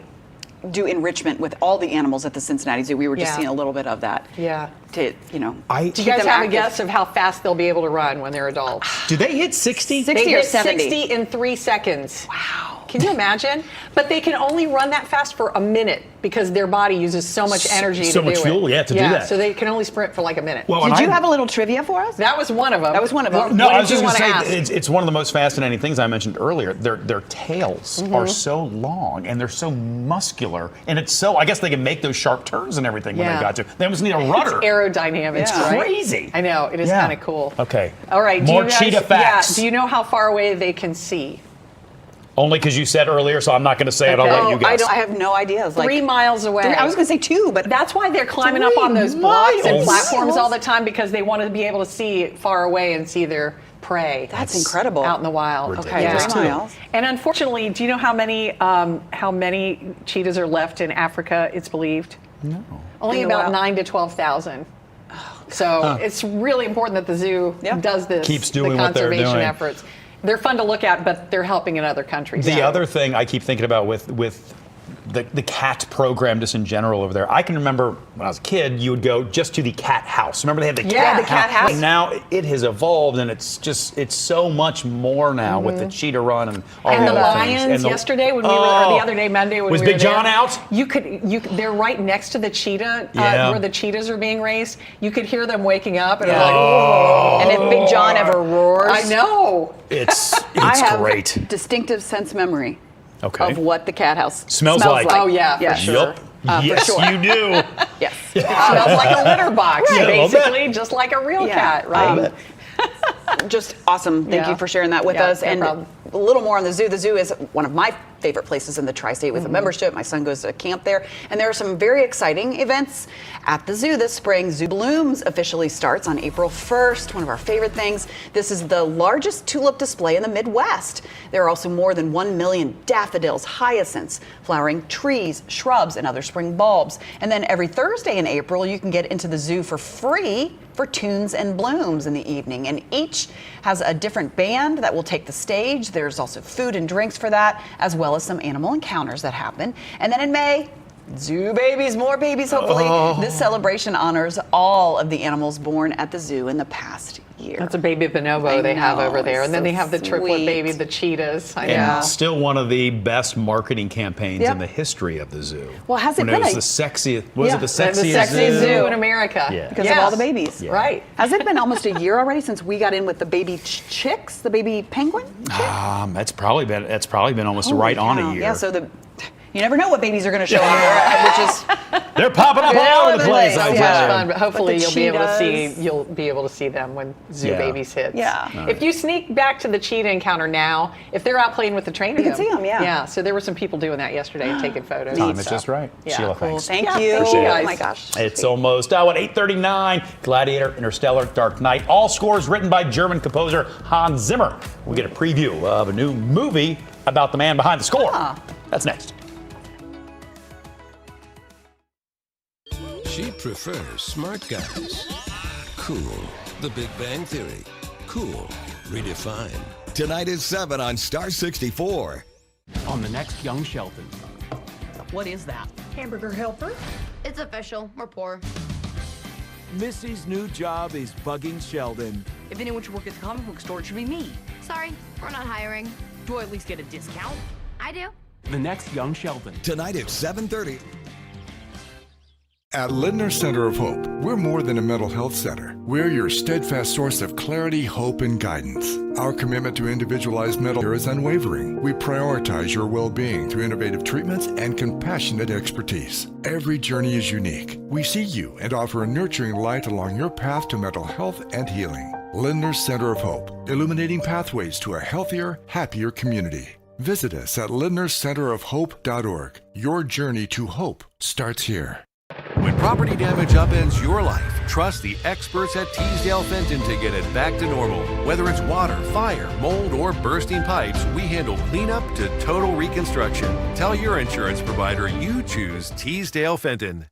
do enrichment with all the animals at the Cincinnati Zoo. We were just seeing a little bit of that. Yeah. To, do you guys have a guess of how fast they'll be able to run when they're adults? Do they hit 60? 60 they or hit 70? 60 in 3 seconds. Wow. Can you imagine? But they can only run that fast for a minute because their body uses so much energy to do it. So much fuel, to do that. So they can only sprint for like a minute. Well, Did you have a little trivia for us? That was one of them. No, what I was did just you going want to say, it's one of the most fascinating things I mentioned earlier. Their tails are so long and they're so muscular, and it's so, I guess they can make those sharp turns and everything when they got to. They almost need a rudder. It's aerodynamics. It's crazy. I know, it is kind of cool. Okay. All right. More cheetah facts. Do you know how far away they can see? Only because you said earlier, so I'm not going to say it. I'll let you guess. I have no idea. It's 3 miles away. I was going to say 2, but that's why they're climbing up on those blocks and platforms all the time, because they want to be able to see far away and see their prey. That's incredible. Out in the wild. Ridiculous. Okay, 3 miles. And unfortunately, do you know how many cheetahs are left in Africa? It's believed. No. Only about 9,000 to 12,000. So it's really important that the zoo does this. Keeps doing the what they're doing. conservation efforts. They're fun to look at, but they're helping in other countries. The other thing I keep thinking about with the cat program just in general over there, I can remember when I was a kid, you would go just to the cat house. Remember they had the cat house? And now it has evolved, and it's so much more now with the cheetah run and all and the the other lions things. yesterday when we were, or the other day, Monday when was we were Big John there, out? They're right next to the cheetah where the cheetahs are being raised. You could hear them waking up and like, and if Big John ever roars, I know. It's I have great. Distinctive sense memory. Okay. Of what the cat house smells like. Oh yeah, for sure. Yes, for sure. you do. Yes. It smells like a litter box, basically, just like a real cat, right? Just awesome. Thank you for sharing that with us. No and problem. a little more on the zoo. The zoo is one of my favorite places in the tri-state with a membership. My son goes to camp there. And there are some very exciting events at the zoo this spring. Zoo Blooms officially starts on April 1st, one of our favorite things. This is the largest tulip display in the Midwest. There are also more than 1 million daffodils, hyacinths, flowering trees, shrubs, and other spring bulbs. And then every Thursday in April, you can get into the zoo for free for Tunes and Blooms in the evening. And each has a different band that will take the stage. There's also food and drinks for that, as well as some animal encounters that happen. And then in May, Zoo Babies, more babies hopefully. This celebration honors all of the animals born at the zoo in the past year. That's a baby bonobo they have over there. And then they have the triplet baby, the cheetahs. I know. And still one of the best marketing campaigns in the history of the zoo. Well, has it when been it was the sexiest, it the sexiest zoo in America. Yeah. Because of all the babies. Yeah. Right. Has it been almost a year already since we got in with the baby chicks, the baby penguin? That's probably been almost right on a year. Yeah, so You never know what babies are going to show here, which is they're popping up all over the place. So much fun, but hopefully But the you'll be able to see them when Zoo Babies hits. Yeah. If you sneak back to the cheetah encounter now, if they're out playing with the trainer, You can see them, yeah. Yeah. So there were some people doing that yesterday and taking photos. Time is just right. Yeah. Sheila, Cool. thanks. Thank Yeah, you. thank you, Oh guys. my gosh. It's almost 8:39. Gladiator, Interstellar, Dark Knight. All scores written by German composer Hans Zimmer. We get a preview of a new movie about the man behind the score. That's next. She prefers smart guys. Cool. The Big Bang Theory. Cool. Redefined. Tonight is 7 on Star 64. On the next Young Sheldon. What is that? Hamburger helper? It's official. We're poor. Missy's new job is bugging Sheldon. If anyone should work at the comic book store, it should be me. Sorry, we're not hiring. Do I at least get a discount? I do. The next Young Sheldon. Tonight at 7:30. At Lindner Center of Hope, we're more than a mental health center. We're your steadfast source of clarity, hope, and guidance. Our commitment to individualized mental care is unwavering. We prioritize your well-being through innovative treatments and compassionate expertise. Every journey is unique. We see you and offer a nurturing light along your path to mental health and healing. Lindner Center of Hope, illuminating pathways to a healthier, happier community. Visit us at lindnercenterofhope.org. Your journey to hope starts here. When property damage upends your life, trust the experts at Teasdale Fenton to get it back to normal. Whether it's water, fire, mold, or bursting pipes, we handle cleanup to total reconstruction. Tell your insurance provider you choose Teasdale Fenton.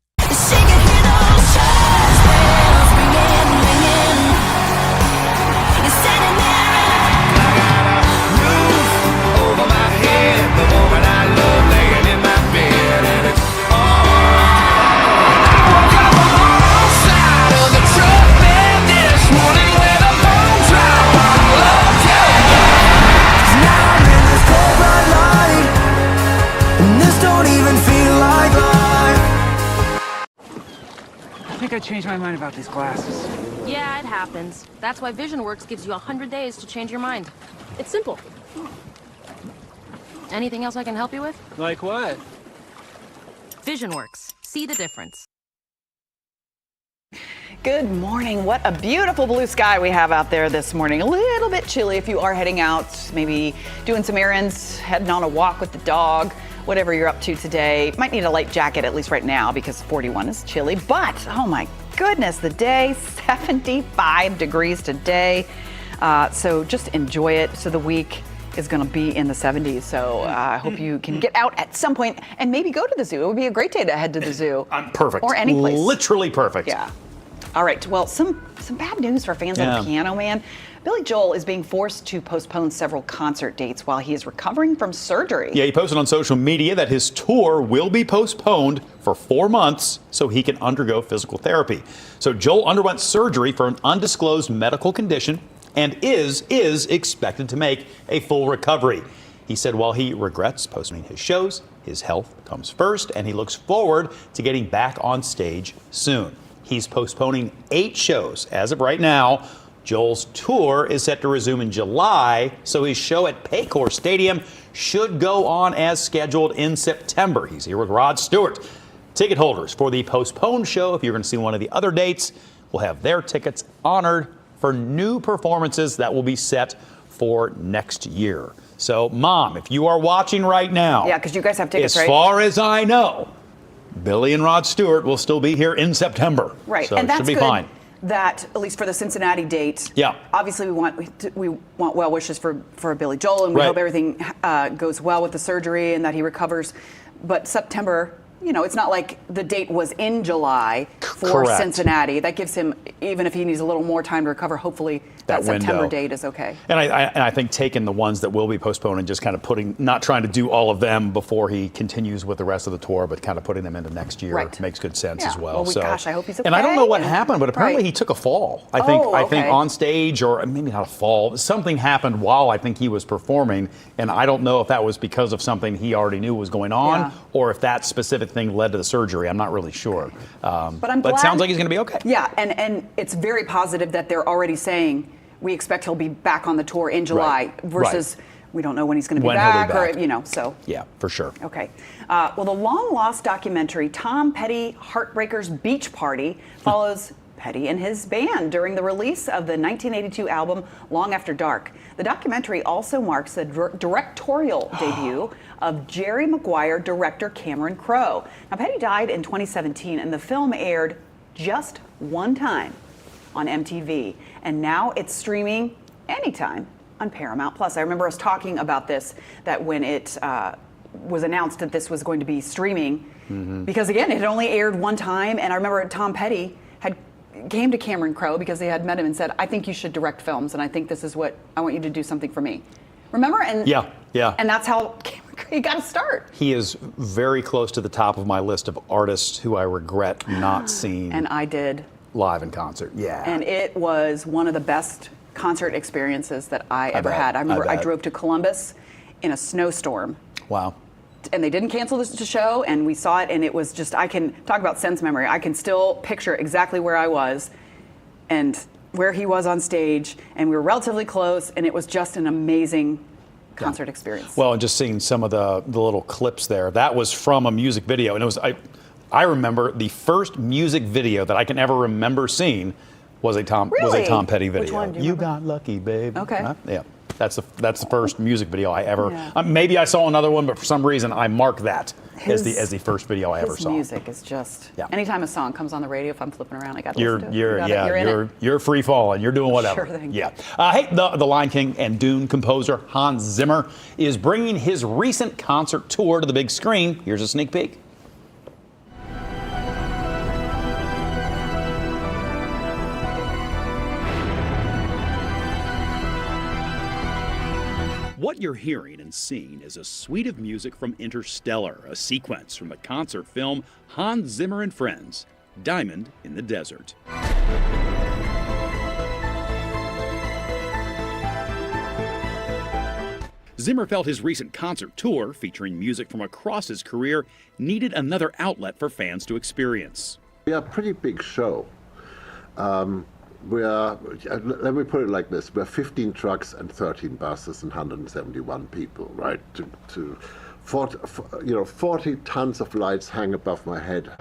I think I changed my mind about these glasses. Yeah, it happens. That's why VisionWorks gives you 100 days to change your mind. It's simple. Anything else I can help you with? Like what? VisionWorks. See the difference. Good morning. What a beautiful blue sky we have out there this morning. A little bit chilly if you are heading out, maybe doing some errands, heading on a walk with the dog, whatever you're up to today. Might need a light jacket, at least right now, because 41 is chilly. But, oh my goodness, the day, 75 degrees today. So just enjoy it. So the week is going to be in the 70s. So I hope you can get out at some point and maybe go to the zoo. It would be a great day to head to the zoo. Perfect. Or any place. Literally perfect. Yeah. All right. Well, some bad news for fans of the Piano Man. Billy Joel is being forced to postpone several concert dates while he is recovering from surgery. Yeah, he posted on social media that his tour will be postponed for 4 months so he can undergo physical therapy. So Joel underwent surgery for an undisclosed medical condition and is expected to make a full recovery. He said while he regrets postponing his shows, his health comes first, and he looks forward to getting back on stage soon. He's postponing 8 shows as of right now. Joel's tour is set to resume in July, so his show at Paycor Stadium should go on as scheduled in September. He's here with Rod Stewart. Ticket holders for the postponed show, if you're going to see one of the other dates, will have their tickets honored for new performances that will be set for next year. So, Mom, if you are watching right now, yeah, because you guys have tickets, right? As far as I know, Billy and Rod Stewart will still be here in September. Right, so and that's it should be good. fine. That at least for the Cincinnati date. Yeah. Obviously, we want well wishes for Billy Joel, and we hope everything goes well with the surgery and that he recovers. But September, you know, it's not like the date was in July for Cincinnati. That gives him, even if he needs a little more time to recover, hopefully that September date is okay. And I think taking the ones that will be postponed and just kind of not trying to do all of them before he continues with the rest of the tour, but kind of putting them into next year makes good sense as well. Gosh, I hope he's okay. And I don't know what happened, but apparently he took a fall. I think on stage, or maybe not a fall. Something happened while I think he was performing, and I don't know if that was because of something he already knew was going on, or if that specific thing led to the surgery. I'm not really sure. But I'm glad, it sounds like he's going to be okay. Yeah, and it's very positive that they're already saying we expect he'll be back on the tour in July versus We don't know when he's going to be When he'll be back, back. or, you know, so. Yeah, for sure. Okay. Well, the long-lost documentary Tom Petty Heartbreakers Beach Party follows Petty and his band during the release of the 1982 album Long After Dark. The documentary also marks the directorial debut of Jerry Maguire director Cameron Crowe. Now, Petty died in 2017, and the film aired just one time on MTV, and now it's streaming anytime on Paramount Plus. I remember us talking about this, that when it was announced that this was going to be streaming, because again, it had only aired one time, and I remember Tom Petty came to Cameron Crowe because they had met him and said, I think you should direct films, and I think this is what, I want you to do something for me. Remember? And yeah. And that's how he got to start. He is very close to the top of my list of artists who I regret not seeing. And I did. Live in concert, yeah. And it was one of the best concert experiences that I ever had. I remember I drove to Columbus in a snowstorm. Wow. And they didn't cancel the show, and we saw it, and it was just, I can talk about sense memory. I can still picture exactly where I was and where he was on stage, and we were relatively close, and it was just an amazing concert experience. Well, and just seeing some of the little clips there, that was from a music video, and it was, I remember the first music video that I can ever remember seeing was a Tom Petty video. Which one do you remember? Got lucky, babe. Okay. Yeah. That's the first music video I ever. Maybe I saw another one, but for some reason I marked that as the first video I ever saw. His music is just. Anytime a song comes on the radio, if I'm flipping around, I got to listen to it. You're free falling. You're doing whatever. Sure thing. Yeah. Hey, the Lion King and Dune composer Hans Zimmer is bringing his recent concert tour to the big screen. Here's a sneak peek. What you're hearing and seeing is a suite of music from Interstellar, a sequence from the concert film Hans Zimmer and Friends, Diamond in the Desert. Zimmer felt his recent concert tour, featuring music from across his career, needed another outlet for fans to experience. We are a pretty big show. Let me put it like this: we're 15 trucks and 13 buses and 171 people, right? 40 tons of lights hang above my head.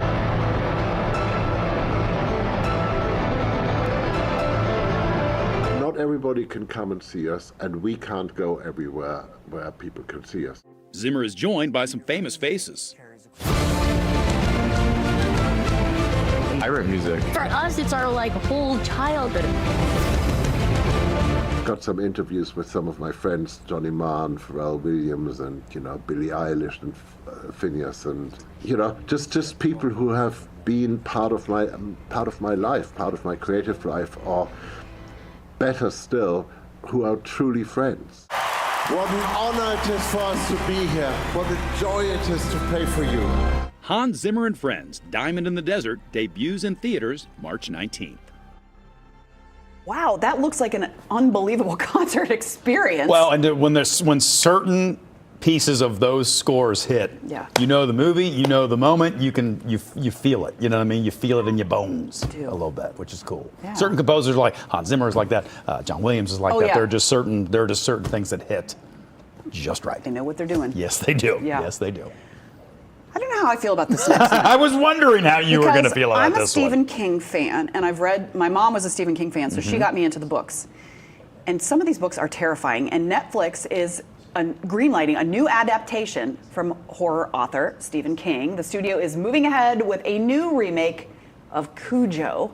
Not everybody can come and see us, and we can't go everywhere where people can see us. Zimmer is joined by some famous faces. I write music. For us, it's our whole childhood. Got some interviews with some of my friends, Johnny Marr and Pharrell Williams, and Billie Eilish and Phineas, and just people who have been part of my life, part of my creative life, or better still, who are truly friends. What an honor it is for us to be here. What a joy it is to play for you. Hans Zimmer and Friends, Diamond in the Desert, debuts in theaters March 19th. Wow, that looks like an unbelievable concert experience. Well, and when certain pieces of those scores hit, you know the movie, you know the moment, you feel it. You know what I mean? You feel it in your bones a little bit, which is cool. Yeah. Certain composers are like Hans Zimmer is like that. John Williams is like that. Yeah. There are just certain things that hit just right. They know what they're doing. Yes, they do. Yeah. Yes, they do. I don't know how I feel about this next one. I was wondering how you were going to feel about this one. I'm a Stephen King fan, and I've read, my mom was a Stephen King fan, so she got me into the books. And some of these books are terrifying, and Netflix is greenlighting a new adaptation from horror author Stephen King. The studio is moving ahead with a new remake of Cujo.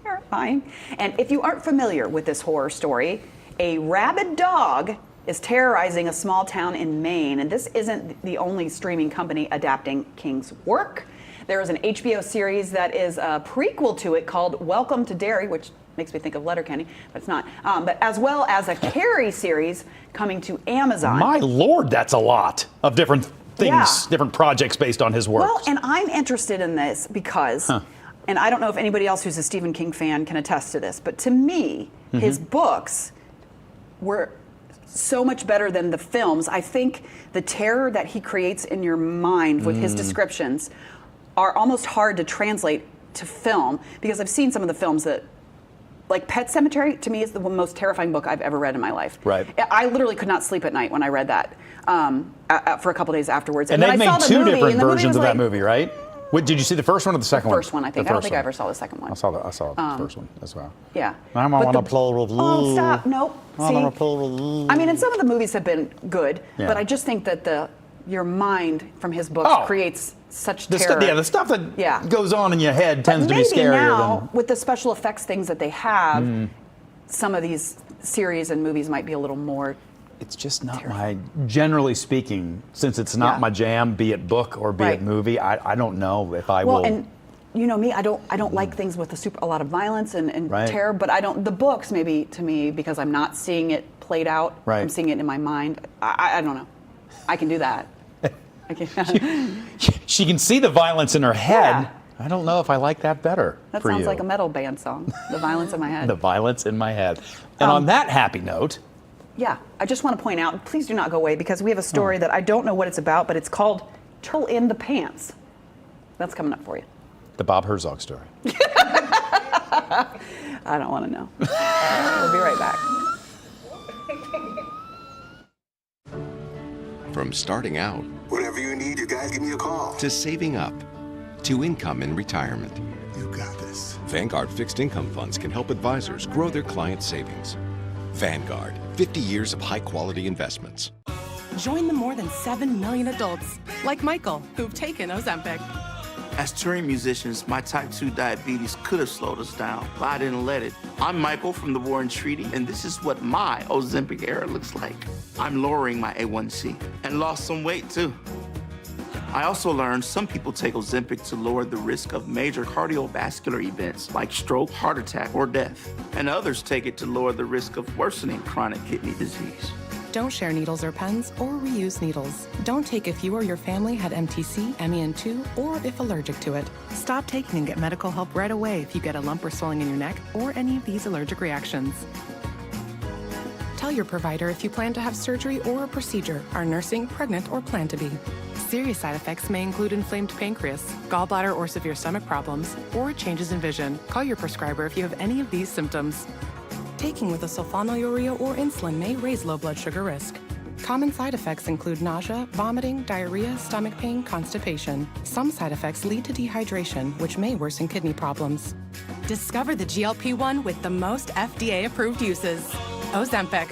Terrifying. And if you aren't familiar with this horror story, a rabid dog is terrorizing a small town in Maine, and this isn't the only streaming company adapting King's work. There is an HBO series that is a prequel to it called Welcome to Derry, which makes me think of Letterkenny, but it's not. But as well as a Carrie series coming to Amazon. My Lord, that's a lot of different things, different projects based on his work. Well, and I'm interested in this because, and I don't know if anybody else who's a Stephen King fan can attest to this, but to me, his books were so much better than the films. I think the terror that he creates in your mind with his descriptions are almost hard to translate to film, because I've seen some of the films that like Pet Sematary, to me, is the most terrifying book I've ever read in my life. Right. I literally could not sleep at night when I read that for a couple days afterwards. And then they've I saw made the two movie, different and the movie versions was of that like- movie, right? What, did you see the first one or the second one? The first one, I think. I don't think I ever saw the second one. I saw the first one as well. Yeah. I want to play with you. Oh, stop. Nope. I want to See? play with you. I mean, and some of the movies have been good, Yeah. but I just think that your mind from his books Oh. creates such The terror. the stuff that goes on in your head tends to be Maybe scarier now, than. with the special effects things that they have, some of these series and movies might be a little more. It's just not my, generally speaking, since it's not my jam, be it book or be it movie, I don't know if I will. Well, and you know me, I don't like things with a lot of violence and terror, but the books maybe to me, because I'm not seeing it played out, I'm seeing it in my mind. I don't know. I can do that. I can. She can see the violence in her head. I don't know if I like that better. That for sounds you. like a metal band song. The violence in my head. The violence in my head. And on that happy note. Yeah, I just want to point out, please do not go away, because we have a story that I don't know what it's about, but it's called Turtle in the Pants. That's coming up for you. The Bob Herzog story. I don't want to know. We'll be right back. From starting out, whatever you need, you guys give me a call. to saving up, to income in retirement. You got this. Vanguard Fixed Income Funds can help advisors grow their client savings. Vanguard, 50 years of high-quality investments. Join the more than 7 million adults, like Michael, who've taken Ozempic. As touring musicians, my type 2 diabetes could have slowed us down, but I didn't let it. I'm Michael from the Warren Treaty, and this is what my Ozempic era looks like. I'm lowering my A1C and lost some weight too. I also learned some people take Ozempic to lower the risk of major cardiovascular events like stroke, heart attack, or death. And others take it to lower the risk of worsening chronic kidney disease. Don't share needles or pens or reuse needles. Don't take if you or your family had MTC, MEN2, or if allergic to it. Stop taking and get medical help right away if you get a lump or swelling in your neck or any of these allergic reactions. Tell your provider if you plan to have surgery or a procedure, are nursing, pregnant, or plan to be. Serious side effects may include inflamed pancreas, gallbladder or severe stomach problems, or changes in vision. Call your prescriber if you have any of these symptoms. Taking with a sulfonylurea or insulin may raise low blood sugar risk. Common side effects include nausea, vomiting, diarrhea, stomach pain, constipation. Some side effects lead to dehydration, which may worsen kidney problems. Discover the GLP-1 with the most FDA-approved uses. Ozempic.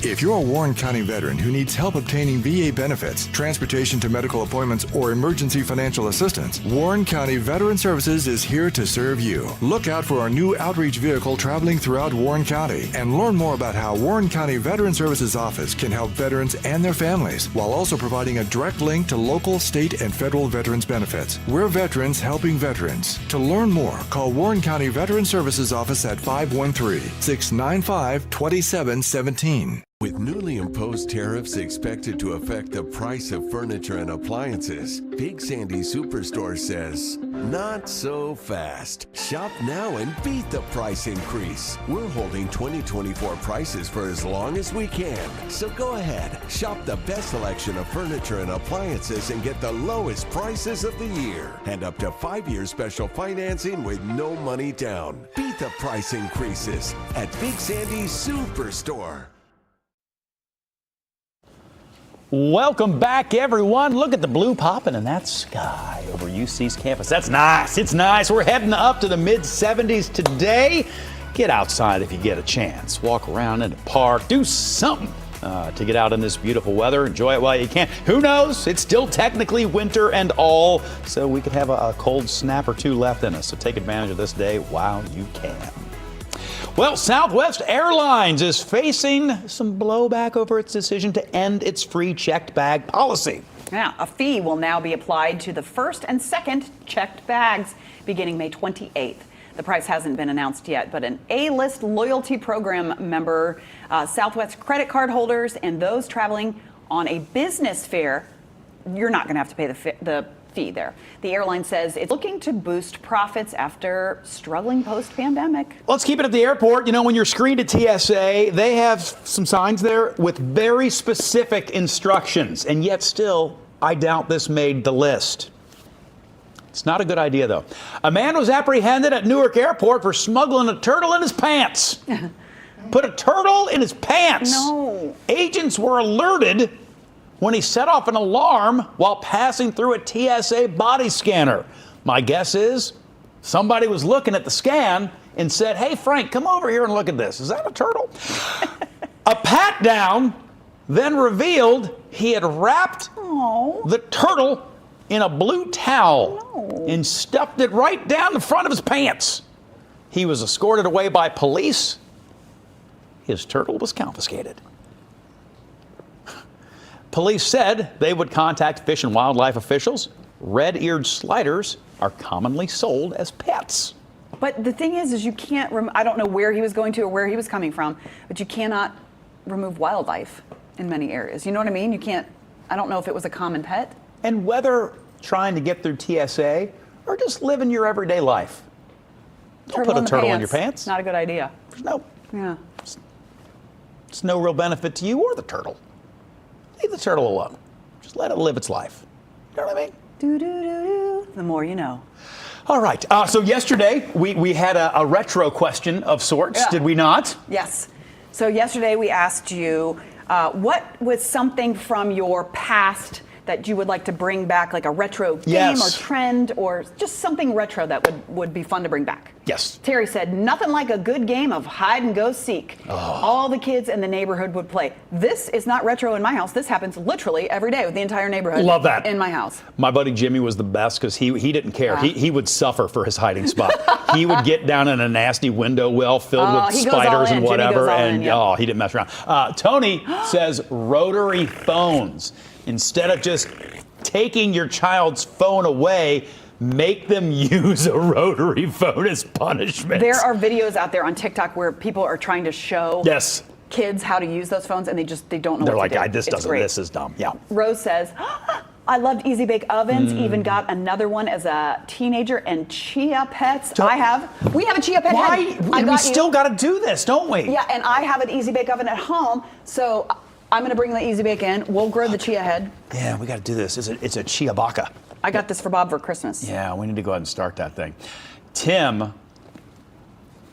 If you're a Warren County veteran who needs help obtaining VA benefits, transportation to medical appointments, or emergency financial assistance, Warren County Veteran Services is here to serve you. Look out for our new outreach vehicle traveling throughout Warren County and learn more about how Warren County Veteran Services Office can help veterans and their families while also providing a direct link to local, state, and federal veterans benefits. We're veterans helping veterans. To learn more, call Warren County Veteran Services Office at 513-695-2717. With newly imposed tariffs expected to affect the price of furniture and appliances, Big Sandy Superstore says, not so fast. Shop now and beat the price increase. We're holding 2024 prices for as long as we can. So go ahead, shop the best selection of furniture and appliances and get the lowest prices of the year. And up to 5-year special financing with no money down. Beat the price increases at Big Sandy Superstore. Welcome back, everyone. Look at the blue popping in that sky over UC's campus. That's nice. It's nice. We're heading up to the mid-70s today. Get outside if you get a chance. Walk around in the park. Do something to get out in this beautiful weather. Enjoy it while you can. Who knows? It's still technically winter and all, so we could have a cold snap or two left in us. So take advantage of this day while you can. Well, Southwest Airlines is facing some blowback over its decision to end its free checked bag policy. Yeah, a fee will now be applied to the first and second checked bags beginning May 28th. The price hasn't been announced yet, but an A-list loyalty program member, Southwest credit card holders, and those traveling on a business fare, you're not going to have to pay the fee there. The airline says it's looking to boost profits after struggling post-pandemic. Let's keep it at the airport. You know, when you're screened at TSA, they have some signs there with very specific instructions, and yet still, I doubt this made the list. It's not a good idea, though. A man was apprehended at Newark Airport for smuggling a turtle in his pants. Put a turtle in his pants. No. Agents were alerted when he set off an alarm while passing through a TSA body scanner. My guess is somebody was looking at the scan and said, "Hey, Frank, come over here and look at this. Is that a turtle?" A pat down then revealed he had wrapped the turtle in a blue towel and stuffed it right down the front of his pants. He was escorted away by police. His turtle was confiscated. Police said they would contact Fish and Wildlife officials. Red-eared sliders are commonly sold as pets. But the thing is you can't, I don't know where he was going to or where he was coming from, but you cannot remove wildlife in many areas. You know what I mean? You can't, I don't know if it was a common pet. And whether trying to get through TSA or just living your everyday life. Don't put a turtle in your pants. Not a good idea. Yeah. It's no real benefit to you or the turtle. Leave the turtle alone. Just let it live its life. You know what I mean? Do. The more you know. All right. So yesterday we had a retro question of sorts, did we not? Yes. So yesterday we asked you what was something from your past that you would like to bring back, like a retro game or trend or just something retro that would be fun to bring back? Yes. Terry said, nothing like a good game of hide and go seek. All the kids in the neighborhood would play. This is not retro in my house. This happens literally every day with the entire neighborhood. Love that. In my house. My buddy Jimmy was the best because he didn't care. He would suffer for his hiding spot. He would get down in a nasty window well filled with spiders and whatever, and he didn't mess around. Tony says rotary phones. Instead of just taking your child's phone away, make them use a rotary phone as punishment. There are videos out there on TikTok where people are trying to show kids how to use those phones, and they don't know what to do. They're like, this is dumb. Yeah. Rose says, I loved Easy Bake Ovens, even got another one as a teenager, and Chia pets. We have a Chia pet head. We still got to do this, don't we? Yeah, and I have an Easy Bake Oven at home, so I'm going to bring the Easy Bake in. We'll grow the Chia head. Yeah, we got to do this. It's a Chia baka. I got this for Bob for Christmas. Yeah, we need to go ahead and start that thing. Tim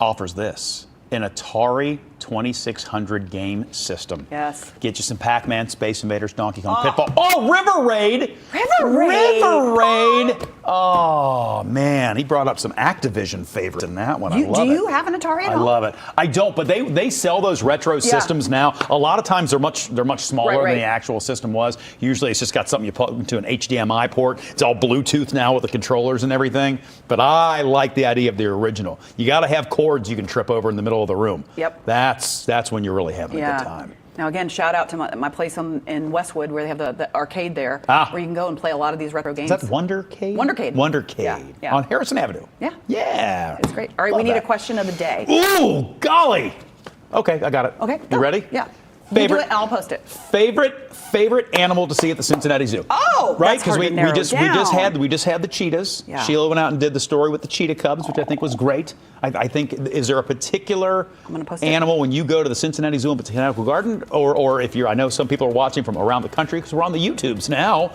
offers this. An Atari 2600 game system. Yes. Get you some Pac-Man, Space Invaders, Donkey Kong, Pitfall. Oh, River Raid! River Raid! Oh, man. He brought up some Activision favorites in that one. I love it. Do you have an Atari at home? I love it. I don't, but they sell those retro systems now. A lot of times they're much smaller than the actual system was. Usually it's just got something you put into an HDMI port. It's all Bluetooth now with the controllers and everything. But I like the idea of the original. You got to have cords you can trip over in the middle of the room. Yep. That's when you're really having a good time. Now, again, shout out to my place in Westwood where they have the arcade there, where you can go and play a lot of these retro games. Is that Wondercade? Wondercade. Yeah. On Harrison Avenue. Yeah. Yeah. It's great. All right, we need a question of the day. Ooh, golly. Okay, I got it. Okay. You ready? Yeah. Favorite, you do it and I'll post it. Favorite animal to see at the Cincinnati Zoo. Oh, right? Because we just had the cheetahs. Yeah. Sheila went out and did the story with the cheetah cubs, which I think was great. I think, is there a particular animal when you go to the Cincinnati Zoo and Botanical Garden, or if I know some people are watching from around the country because we're on the YouTubes now,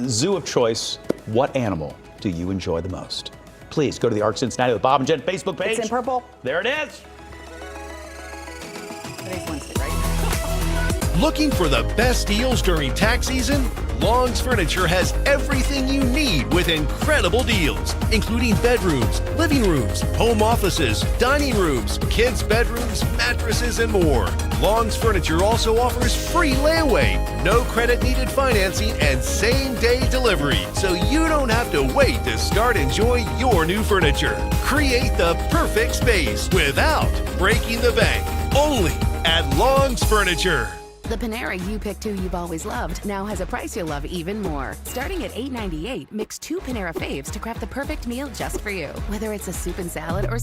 zoo of choice, what animal do you enjoy the most? Please go to the Arc Cincinnati with Bob and Jen Facebook page. It's in purple. There it is. Today's Wednesday, right? Looking for the best deals during tax season? Long's Furniture has everything you need with incredible deals, including bedrooms, living rooms, home offices, dining rooms, kids' bedrooms, mattresses, and more. Long's Furniture also offers free layaway, no credit needed financing, and same-day delivery, so you don't have to wait to start enjoying your new furniture. Create the perfect space without breaking the bank. Only at Long's Furniture. The Panera You Pick 2 You've Always Loved now has a price you'll love even more. Starting at $8.98, mix 2 Panera faves to craft the perfect meal just for you. Whether it's a soup and salad or